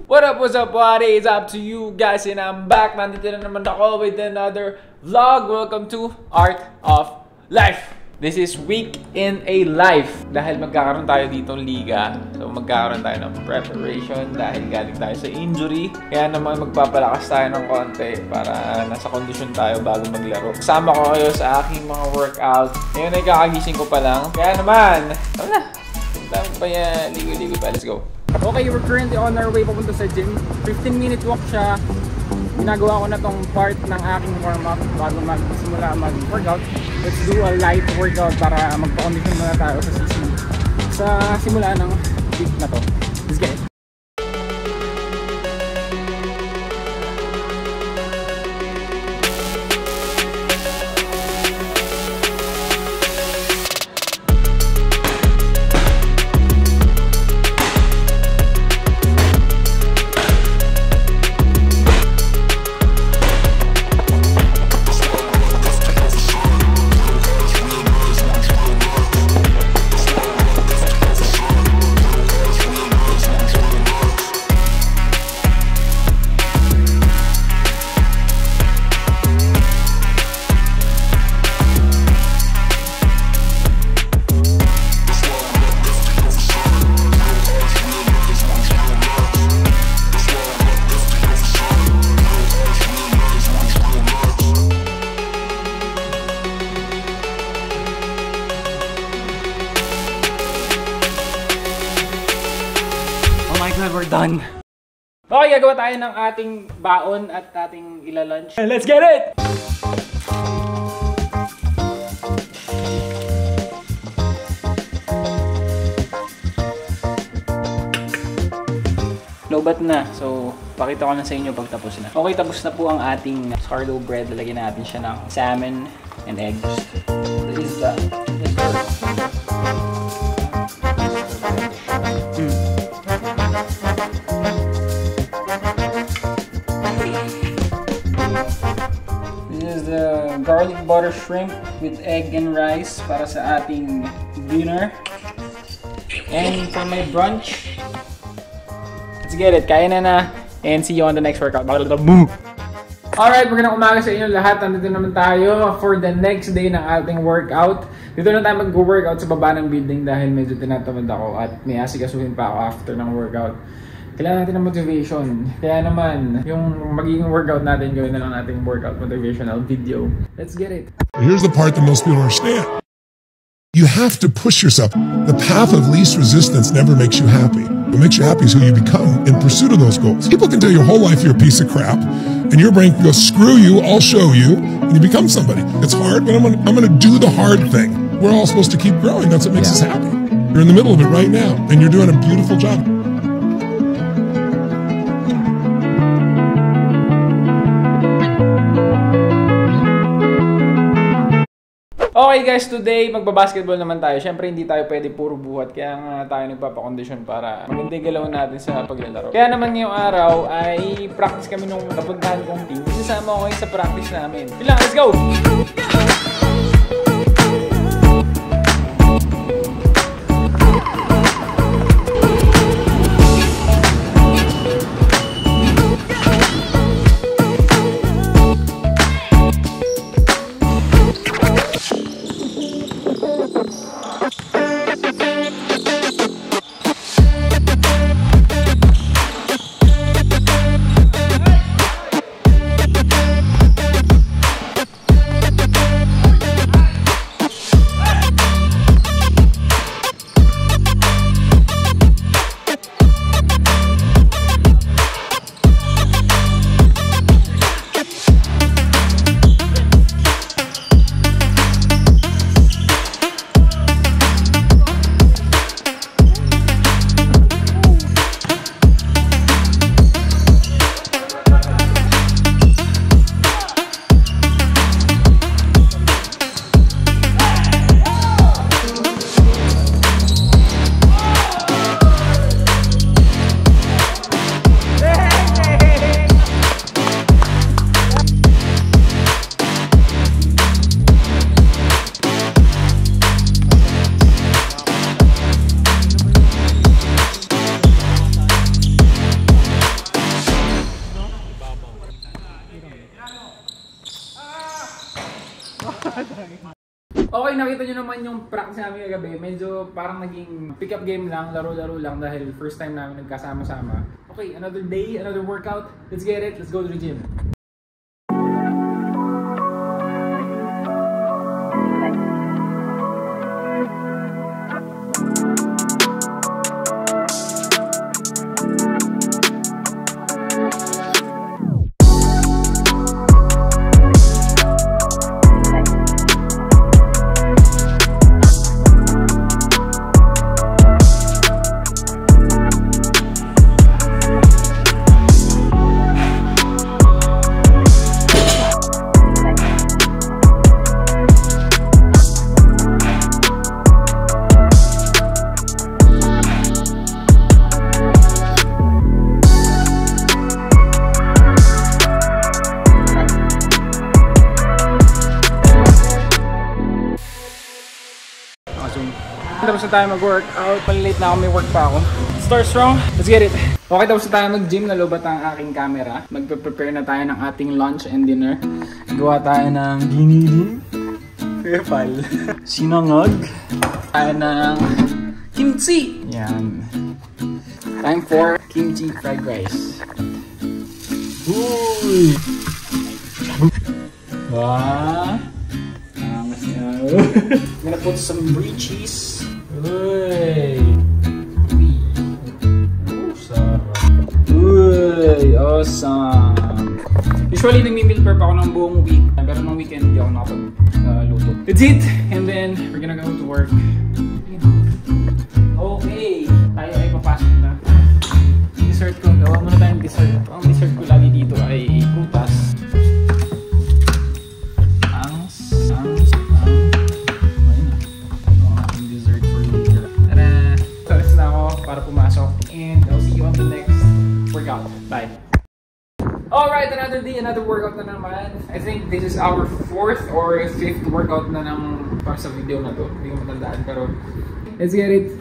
What's up, what is up to you guys? And I'm back. Nandito na naman ako with another vlog. Welcome to Art of Life. This is week in a life. Dahil magkakaroon tayo ditong liga. So magkakaroon tayo ng preparation dahil galing tayo sa injury. Kaya naman magpapalakas tayo ng konti para nasa kondisyon tayo bago maglaro. Kasama ko kayo sa aking mga workout. Ngayon ay kakagising ko pa lang. Kaya naman, wala. Punta pa yan. Ligo-ligo pa. Let's go. Okay, we're currently on our way papunta sa gym. 15-minute walk siya. Ginagawa ko na tong part ng aking warm-up bago magsimula mag-workout. Let's do a light workout para magpa-condition muna tayo sa season. Sa simula ng week na to. Let's get it! We're done. Okay, gagawa tayo ng ating baon at ating ilalunch. Let's get it! Lobat na. So, pakita ko na sa inyo pag tapos na. Okay, tapos na po ang ating sourdough bread. Lalagyan natin siya ng salmon and eggs. This is the garlic butter shrimp with egg and rice para sa ating dinner. And for my brunch, let's get it. Kain na and see you on the next workout. Alright, magandang umaga sa inyo lahat. Nandito naman tayo for the next day ng ating workout. Dito na tayo mag-workout sa baba ng building dahil medyo tinatamad ako at may asikasuhin pa ako after ng workout. Kailangan natin ng motivation. Kaya naman, yung magiging workout natin, gawin na lang natin workout motivational video. Let's get it. Here's the part that most people understand. You have to push yourself. The path of least resistance never makes you happy. What makes you happy is who you become in pursuit of those goals. People can tell your whole life you're a piece of crap, and your brain can go, screw you, I'll show you, and you become somebody. It's hard, but I'm gonna do the hard thing. We're all supposed to keep growing. That's what makes us happy. You're in the middle of it right now, and you're doing a beautiful job. Okay guys, today magbabasketball naman tayo. Siyempre hindi tayo pwede puro buhat, kaya nga tayo nagpapakondisyon para maganda yung galaw natin sa paglalaro. Kaya naman ngayong araw ay practice kami nung napuntahan kong team. Isasama ko kayo sa practice namin. Bilang, let's go! Okay, nakita nyo naman yung practice namin kagabi. Medyo parang naging pick-up game lang, laro-laro lang dahil first time namin nagkasama-sama. Okay, another day, another workout. Let's get it. Let's go to the gym. Tapos na tayo mag-workout. Palilate na ako, may work pa ako. Start strong. Let's get it. Okay, tapos na tayo mag-gym. Nalobat ang aking camera. Magpe-prepare na tayo ng ating lunch and dinner. Gawa tayo ng giniling. Pepal. Sinangag. Tayo ng kimchi. Yan. Time for kimchi fried rice. Uy! Wow! I'm gonna put some brie cheese. Uy! Oh, sarap. Uy! Awesome! Usually, nagmi-meal prep ako ng buong week. Pero nung weekend, hindi ako nakapag-luto. That's it! And then, we're gonna go to work. Okay! Tayo ay papasok na. Dessert ko. Gawa muna tayong dessert. Ang dessert ko lagi dito ay prutas. Para pumasok, and I'll see you on the next workout. Bye. Alright, another day, another workout na naman. I think this is our 4th or 5th workout na ng para sa video na to. Hindi ko matandaan, pero let's get it.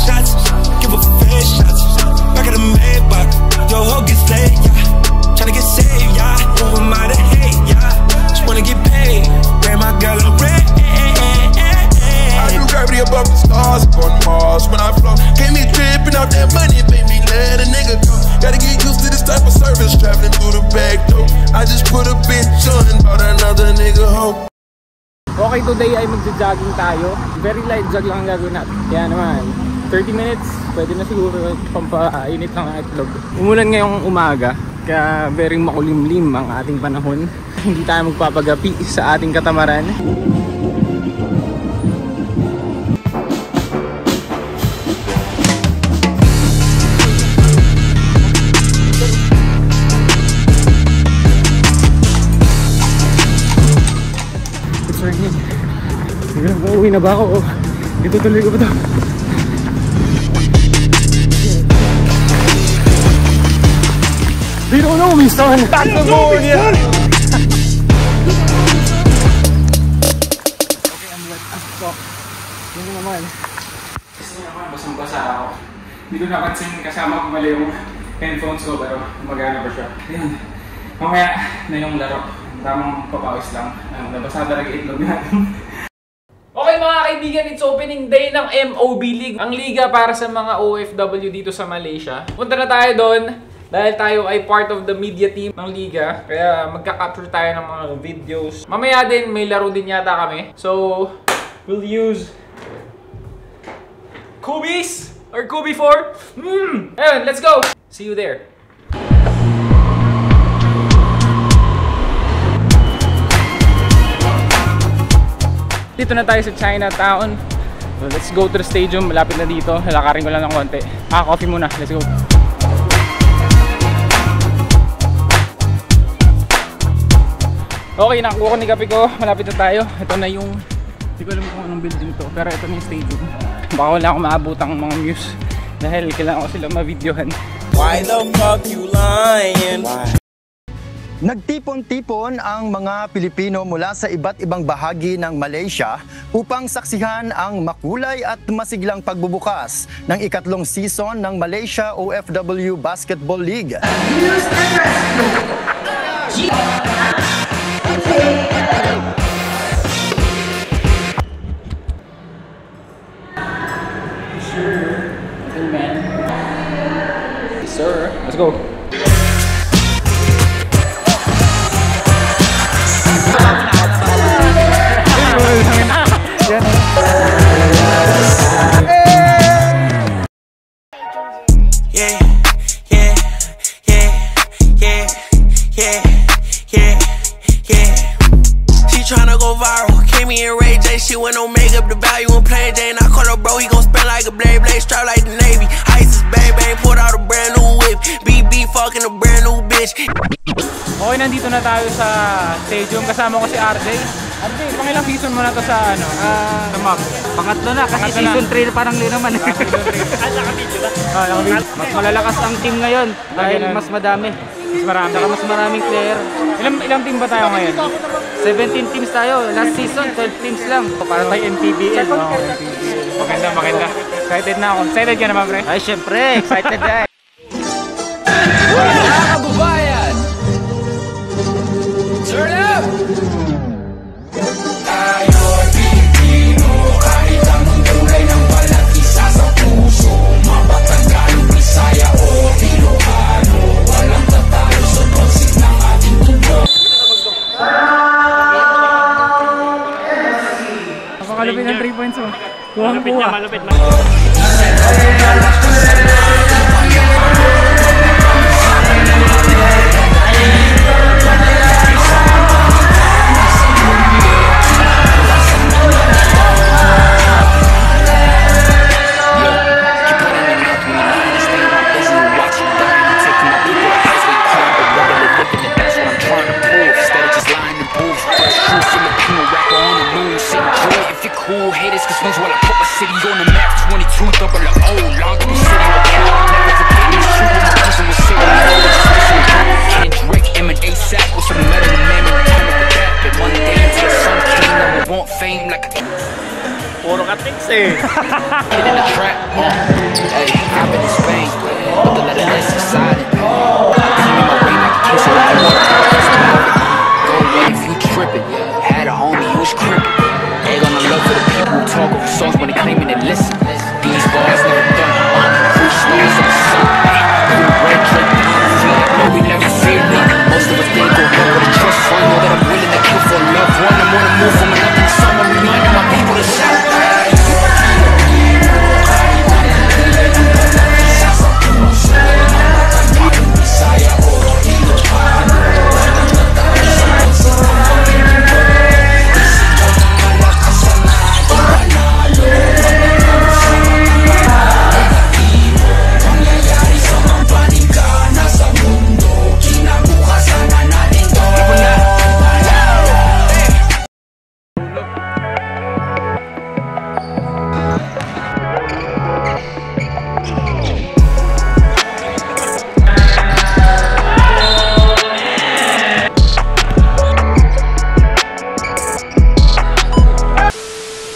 Shots, give a fair shots. Back at the Maybach, yo ho gets laid, yeah. Tryna get saved, yeah. Who am I to hate, yeah. Just wanna get paid. Pay my girl in red. I do gravity above the stars, up on Mars when I flow. Can't be tripping out that money, baby, let a nigga go. Gotta get used to this type of service, traveling through the back door. I just put a bitch on and bought another nigga home. Okay, today ay magja-jogging tayo. Very light jog lang ang gagawin natin. Kaya naman, 30 minutes, pwede na siguro pampainit lang ang itlog. Umulan ngayong umaga, kaya very makulimlim ang ating panahon. Hindi tayo magpapagapi sa ating katamaran. Uuwi na ba ako? Ito tuloy ko ba ito? They don't know me, son! That's the moon, yeah! Okay, I'm wet as fuck. Yun naman. Kasi naman, basang-basa ako. Hindi ko napansin kasama ko mali yung headphones ko, pero magana ba siya? Ayun. Mamaya na yung laro. Tamang papawis lang. Nabasa talaga itlog natin. Okay mga kaibigan, it's opening day ng MOB League. Ang liga para sa mga OFW dito sa Malaysia. Punta na tayo doon dahil tayo ay part of the media team ng liga. Kaya magka-capture tayo ng mga videos. Mamaya din, may laro din yata kami. So, we'll use Kubis or Kubi 4. Ayun, let's go! See you there. Dito na tayo sa Chinatown. So let's go to the stadium. Malapit na dito. Lalakarin ko lang ng konti. Coffee muna. Let's go. Okay, nakakuha ko ni kape ko. Malapit na tayo. Ito na yung... Hindi ko alam kung anong building to. Pero ito na yung stadium. Baka wala akong maabutang mga views. Dahil kailangan ko sila ma-videohan. Why the fuck you lying? Why? Nagtipon-tipon ang mga Pilipino mula sa iba't ibang bahagi ng Malaysia upang saksihan ang makulay at masiglang pagbubukas ng ikatlong season ng Malaysia OFW Basketball League. Sir, let's go. She went on makeup, the value on plain Jane. I call her bro, he gon' spend like a blade, strap like the Navy. Isis bang bang, pulled out a brand new whip. BB fucking a brand new bitch. Okay, nandito na tayo sa stadium. Kasama ko si RJ. RJ, pangilang season mo na to sa ano? Sa map. Pangatlo na kasi season 3 parang yun naman. Nakabidyo ba? Mas malalakas ang team ngayon dahil mas madami. Mas marami. Saka mas maraming player. Ilang team ba tayo ngayon? 17 teams tayo. Last season, 12 teams lang. Para tayo NPBL. Maganda. Excited na ako. Excited ka naman, pre? Ay, syempre. Excited na. Mga kababayan! Turn up! Tayo Pilipino, kahit anong kulay ng balat, isa sa puso. Mabatangan, Bisaya o Ilocano, walang tatalo sa pagsik ng ating tubo. Napakalupit ng 3 points mo. Kuhang-kuha. Malupit. Cool haters, cause wins while I put my city on the map. 22 double O, long to be sitting on the block. Never forget me, shooting my cousin was sitting. Kendrick, M and ASAP with some metal and man and turn up the rap. And one day until the sun came, I would want fame like a Puro ka tics eh. hit in the trap. Hey, I've been in Spain, but the letter S is silent. Came in my way like a kiss, I want to go away if you trippin'. Had a homie, he was crippin'. Egg on the love for the people who talk over songs when they claiming they listen. These bars never done. Free stars in the sun. Blue red drink, no, we never fear none. Most of us didn't go wrong with a trust fund. Know that I'm willing to kill for a loved one. I'm on the move from another summer, reminding my people to celebrate.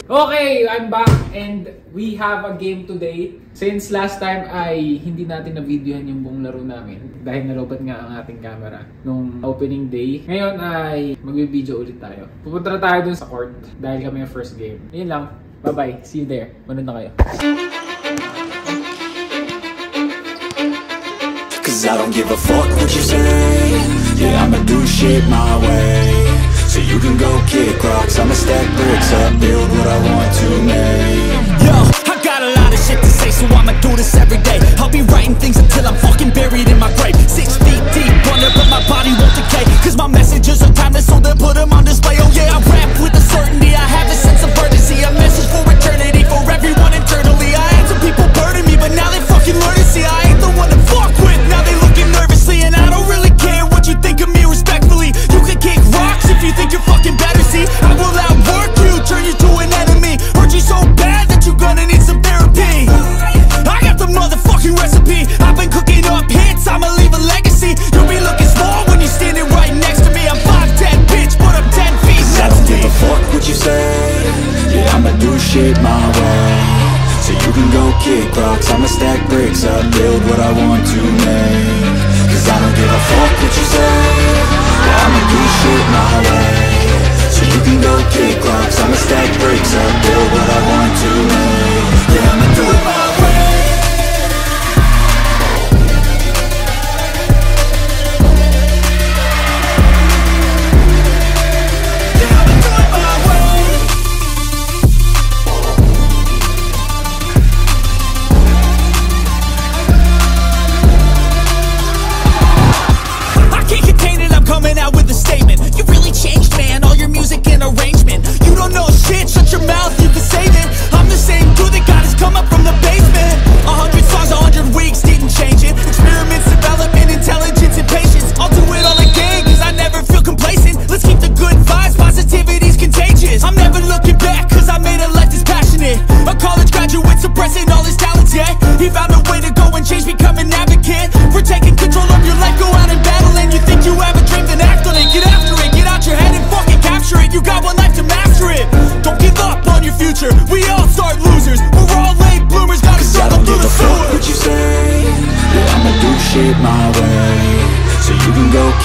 Okay, I'm back and we have a game today. Since last time ay hindi natin na-videohan yung buong laro namin dahil nalobat nga ang ating camera nung opening day. Ngayon ay mag-video ulit tayo. Pupunta na tayo dun sa court dahil kami yung first game. Yun lang. Bye-bye. See you there. Manood na kayo. Cause I don't give a fuck what you say. Yeah, I'ma do shit my way. So you can go kick rocks, I'ma stack bricks up, build what I want to make. Yo, I got a lot of shit to say, so I'ma do this every day. I'll be writing things until I'm fucking buried in my grave. 6 feet deep under, but my body won't decay. Cause my messages are timeless, so they'll put them on display. Oh yeah, I rap with a certainty, I have a sense of urgency. A message for eternity, for everyone internally. I had some people burning me, but now they fucking learn to see I ain't the one to fuck with. Now they looking nervously, and I don't really care what you think of me respectfully. You can kick rocks if you think you're fucking better, see I will outwork you, turn you to an enemy. Hurt you so bad that you're gonna need some therapy. I got the motherfucking recipe, I've been cooking up hits, I'ma leave a legacy. You'll be looking small when you're standing right next to me. I'm 5'10", bitch, but I'm 10 feet next to me. I don't give a fuck what you say. Yeah, I'ma do shit my way. So you can go kick rocks, I'ma stack bricks up, build what I want to make. Cause I don't give a fuck what you say. Yeah, I'ma do shit my way. So you can go kick rocks, I'ma stack bricks up, build what I want to make. Yeah, I'ma do it my way.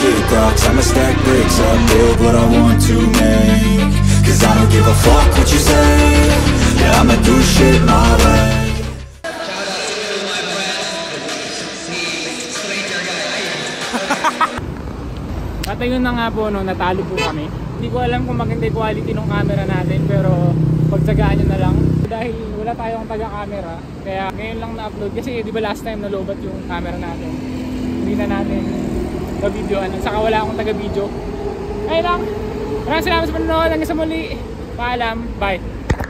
kick rocks, I'ma stack bricks up, build what I want to make. Cause I don't give a fuck what you say. Yeah, I'ma do shit my way. At ayun na nga po, no, natalo po kami. Hindi ko alam kung maganda yung quality ng camera natin, pero pagtsagaan nyo na lang. Dahil wala tayong taga-camera, kaya ngayon lang na-upload. Kasi di ba last time nalobat yung camera natin. Hindi na natin na-videoan. Saka wala akong taga-video. Ayun lang. Maraming salamat sa panonood. Hanggang sa muli. Paalam. Bye.